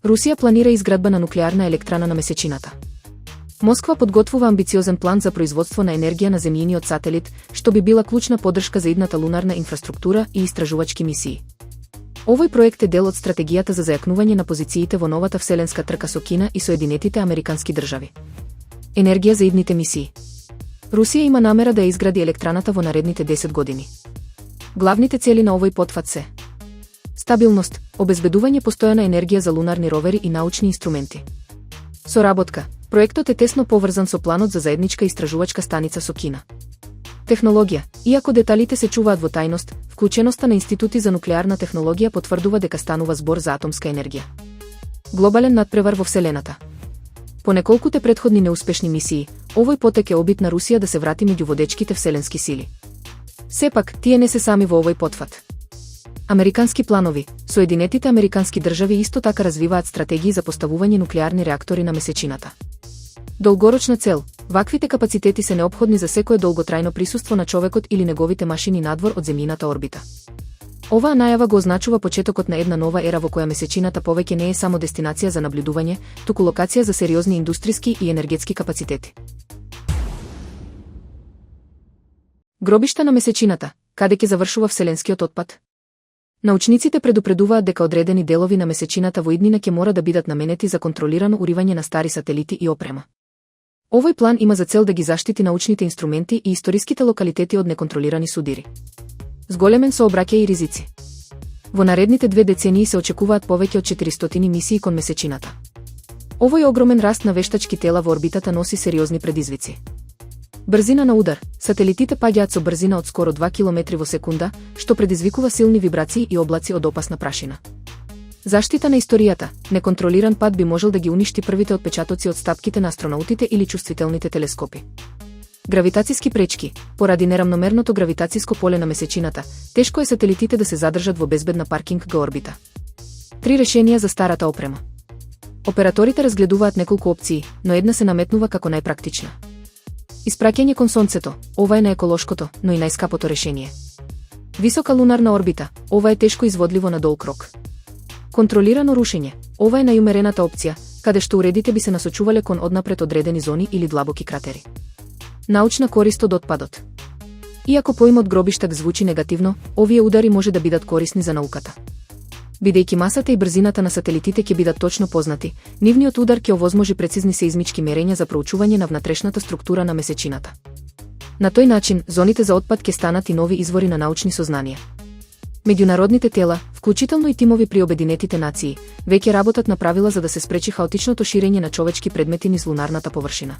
Русија планира изградба на нуклеарна електрана на месечината. Москва подготвува амбициозен план за производство на енергија на земјиниот сателит, што би била клучна поддршка за идната лунарна инфраструктура и истражувачки мисии. Овој проект е дел од стратегијата за зајакнување на позициите во новата вселенска трка со Кина и Соединетите американски држави. Енергија за идните мисии. Русија има намера да ја изгради електраната во наредните 10 години. Главните цели на овој потфат се: стабилност, обезбедување постојана енергија за лунарни ровери и научни инструменти. Соработка. Проектот е тесно поврзан со планот за заедничка истражувачка станица со Кина. Технологија. Иако деталите се чуваат во тајност, вклученоста на институти за нуклеарна технологија потврдува дека станува збор за атомска енергија. Глобален надпревар во вселената. По неколкуте претходни неуспешни мисии, овој потек е обид на Русија да се врати меѓу водечките вселенски сили. Сепак, тие не се сами во овој потфат. Американски планови. Соединетите американски држави исто така развиваат стратегии за поставување нуклеарни реактори на месечината. Долгорочна цел. Ваквите капацитети се неопходни за секое долготрајно присуство на човекот или неговите машини надвор од земјината орбита. Оваа најава го означува почетокот на една нова ера во која месечината повеќе не е само дестинација за наблюдување, туку локација за сериозни индустријски и енергетски капацитети. Гробишта на месечината, каде ќе завршува вселенскиот отпад? Научниците предупредуваат дека одредени делови на месечината во иднина ќе мора да бидат наменети за контролирано уривање на стари сателити и опрема. Овој план има за цел да ги заштити научните инструменти и историските локалитети од неконтролирани судири. Зголемен сообраќај и ризици. Во наредните 2 децении се очекуваат повеќе од 400 мисии кон месечината. Овој огромен раст на вештачки тела во орбитата носи сериозни предизвици. Брзина на удар. Сателитите паѓаат со брзина од скоро 2 км во секунда, што предизвикува силни вибрации и облаци од опасна прашина. Заштита на историјата. Неконтролиран пат би можел да ги уништи првите отпечатоци од стапките на астронаутите или чувствителните телескопи. Гравитацијски пречки. Поради неравномерното гравитацијско поле на месечината, тешко е сателитите да се задржат во безбедна паркинг го орбита. 3 решенија за старата опрема. Операторите разгледуваат неколку опции, но една се наметнува како најпрактична. Испраќање кон Сонцето. Ова е најеколошкото, но и најскапото решение. Висока лунарна орбита. Ова е тешко изводливо на долг рок. Контролирано рушење. Ова е најумерената опција, каде што уредите би се насочувале кон однапред одредени зони или длабоки кратери. Научна корист од отпадот. Иако поимот гробиштак звучи негативно, овие удари може да бидат корисни за науката. Бидејќи масата и брзината на сателитите ќе бидат точно познати, нивниот удар ќе овозможи прецизни сеизмички мерења за проучување на внатрешната структура на месечината. На тој начин, зоните за отпад ќе станат и нови извори на научни сознанија. Меѓународните тела, вклучително и тимови при Обединетите нации, веќе работат на правила за да се спречи хаотичното ширење на човечки предмети низ лунарната површина.